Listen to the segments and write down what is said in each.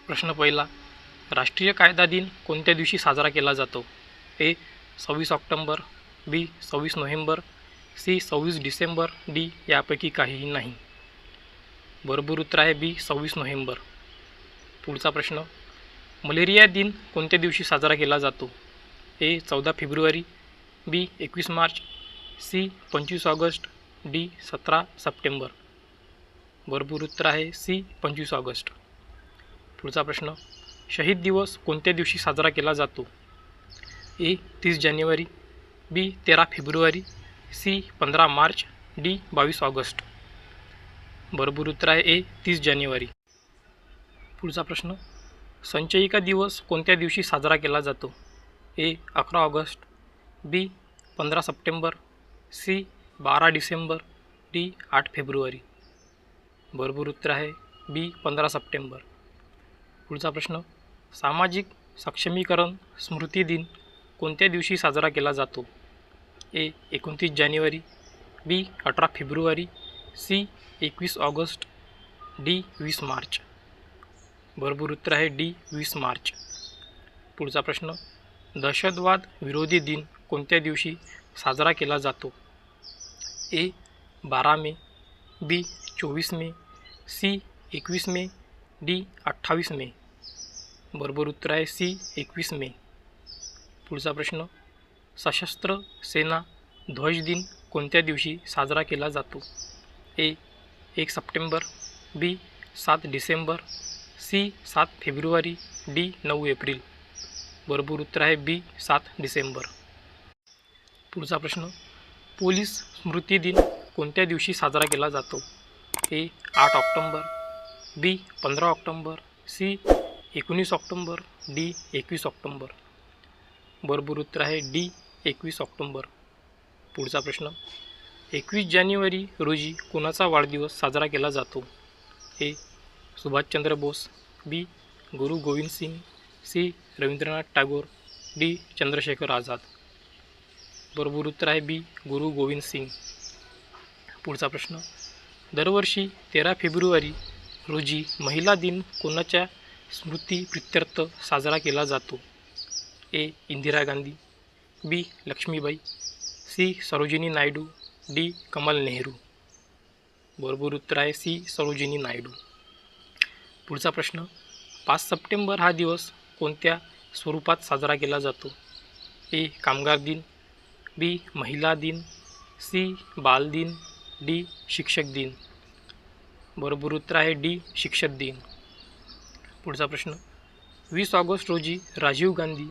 प्रश्न पहिला, राष्ट्रीय कायदा दिन कोणत्या दिवशी साजरा केला जातो? ए 26 ऑक्टोबर, बी 26 नोव्हेंबर, सी 26 डिसेंबर, डी यापैकी काहीही नाही. बरोबर उत्तर आहे बी 26 नोव्हेंबर. पुढचा प्रश्न, मलेरिया दिन कोणत्या दिवशी साजरा केला जातो? ए 14 फेब्रुवारी, बी 21 मार्च, सी 25 ऑगस्ट, डी 17 सप्टेंबर. बरोबर उत्तर आहे सी 25 ऑगस्ट. पुढचा प्रश्न, शहीद दिवस कोणत्या दिवशी साजरा केला जातो? ए 30 जानेवारी, बी 13 फेब्रुवारी, सी 15 मार्च, डी 22 ऑगस्ट. बरोबर उत्तर आहे ए 30 जानेवारी. पुढचा प्रश्न, संचयिका दिवस कोणत्या दिवशी साजरा केला जातो? ए 11 ऑगस्ट, बी 15 सप्टेंबर, सी 12 डिसेंबर, डी 8 फेब्रुवारी. बरोबर उत्तर आहे बी 15 सप्टेंबर. पुढचा प्रश्न, सामाजिक सक्षमीकरण स्मृती दिन कोणत्या दिवशी साजरा केला जातो? ए 29 जानेवारी, बी 18 फेब्रुवारी, सी 21 ऑगस्ट, डी 20 मार्च. बरोबर उत्तर आहे डी 20 मार्च. पुढचा प्रश्न, दहशतवाद विरोधी दिन कोणत्या दिवशी साजरा केला जातो? ए 12 मे, बी 24 मे, सी 21 मे, डी 28 मे. बरोबर उत्तर आहे सी 21 मे. पुढचा प्रश्न, सशस्त्र सेना ध्वज दिन कोणत्या दिवशी साजरा केला जातो? ए 1 सप्टेंबर, बी 7 डिसेंबर, सी 7 फेब्रुवारी, डी 9 एप्रिल. बरोबर उत्तर आहे बी 7 डिसेंबर. पुढचा प्रश्न, पोलीस स्मृती दिन कोणत्या दिवशी साजरा केला जातो? ए 8 ऑक्टोबर, बी 15 ऑक्टोबर, सी 19 ऑक्टोबर, डी 21 ऑक्टोबर. बरोबर उत्तर आहे डी 21 ऑक्टोबर. पुढचा प्रश्न, 21 जानेवारी रोजी कोणाचा वाढदिवस साजरा केला जातो? ए सुभाषचंद्र बोस, बी गुरु गोविंद सिंग, सी रवींद्रनाथ टागोर, डी चंद्रशेखर आझाद. बरोबर उत्तर आहे बी गुरु गोविंद सिंग. पुढचा प्रश्न, दरवर्षी 13 फेब्रुवारी रोजी महिला दिन कोणाच्या स्मृतीप्रित्यर्थ साजरा केला जातो? ए इंदिरा गांधी, बी लक्ष्मीबाई, सी सरोजिनी नायडू, डी कमल नेहरू. बरोबर उत्तर आहे सी सरोजिनी नायडू. पुढचा प्रश्न, 5 सप्टेंबर हा दिवस कोणत्या स्वरूपात साजरा केला जातो? ए कामगार दिन, बी महिला दिन, सी बाल दिन, डी शिक्षक दिन. बरोबर उत्तर आहे डी शिक्षक दिन. पुढचा प्रश्न, 20 ऑगस्ट रोजी राजीव गांधी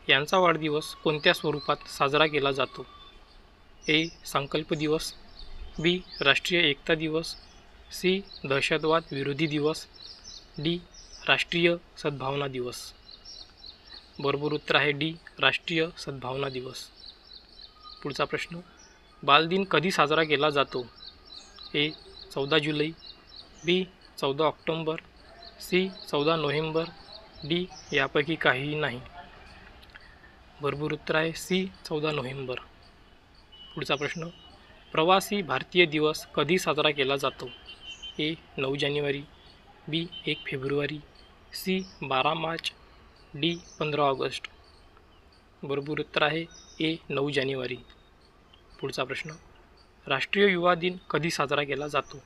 यांचा वाढदिवस कोणत्या स्वरूपात साजरा केला जातो? ए संकल्प दिवस, बी राष्ट्रीय एकता दिवस, सी दहशतवाद विरोधी दिवस, डी राष्ट्रीय सद्भावना दिवस. बरोबर उत्तर आहे डी राष्ट्रीय सद्भावना दिवस. पुढचा प्रश्न, बालदिन कधी साजरा केला जातो? A 14 July, B 14 October, C 14 November, D यापैकी काहीही नाही. बरोबर उत्तर आहे सी 14 नोव्हेंबर. पुढचा प्रश्न, प्रवासी भारतीय दिवस कधी साजरा केला जातो? ए 9 जानेवारी, बी 1 फेब्रुवारी, सी 12 मार्च, डी 15 ऑगस्ट. बरोबर उत्तर आहे ए 9 जानेवारी. पुढचा प्रश्न, राष्ट्रीय युवा दिन कधी साजरा केला जातो?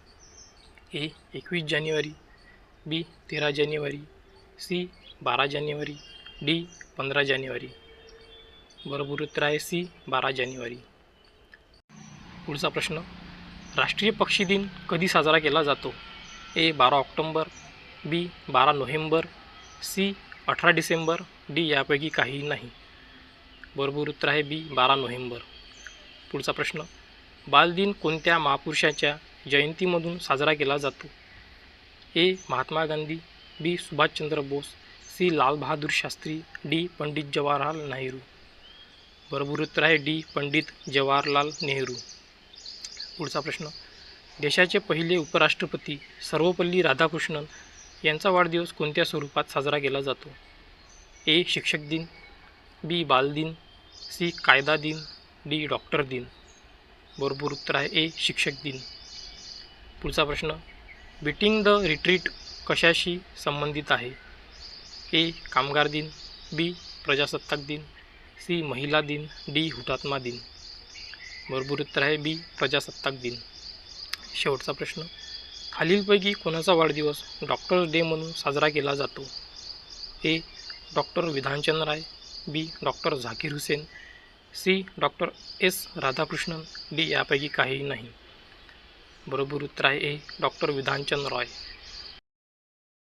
ए 21 जानेवारी, बी 13 जानेवारी, सी 12 जानेवारी, डी 15 जानेवारी. बरोबर उत्तर आहे सी 12 जानेवारी. पुढचा प्रश्न, राष्ट्रीय पक्षी दिन कधी साजरा केला जातो? ए 12 ऑक्टोबर, बी 12 नोव्हेंबर, सी 18 डिसेंबर, डी यापैकी काहीही नाही. बरोबर उत्तर आहे बी 12 नोव्हेंबर. पुढचा प्रश्न, बालदिन कोणत्या महापुरुषाच्या जयंतीमधून साजरा केला जातो? ए महात्मा गांधी, बी सुभाषचंद्र बोस, सी लाल बहादूर शास्त्री, डी पंडित जवाहरलाल नेहरू. बरोबर उत्तर आहे डी पंडित जवाहरलाल नेहरू. पुढचा प्रश्न, देशाचे पहिले उपराष्ट्रपती सर्वपल्ली राधाकृष्णन यांचा वाढदिवस कोणत्या स्वरूपात साजरा केला जातो? ए शिक्षक दिन, बी बालदिन, सी कायदा दिन, डी डॉक्टर दिन. बरोबर उत्तर आहे ए शिक्षक दिन. पुढचा प्रश्न, बीटिंग द रिट्रीट कशाशी संबंधित आहे? ए कामगार दिन, बी प्रजासत्ताक दिन, सी महिला दिन, डी हुतात्मा दिन. बरोबर उत्तर आहे बी प्रजासत्ताक दिन. शेवटचा प्रश्न, खालीलपैकी कोणाचा वाढदिवस डॉक्टर्स डे म्हणून साजरा केला जातो? A doctor Bidhanchandra Roy, B doctor Zakir Hussain, C doctor S Radhakrishnan, D यापैकी काहीही नाही. बरोबर उत्तर आहे ए डॉक्टर विधानचंद्र रॉय.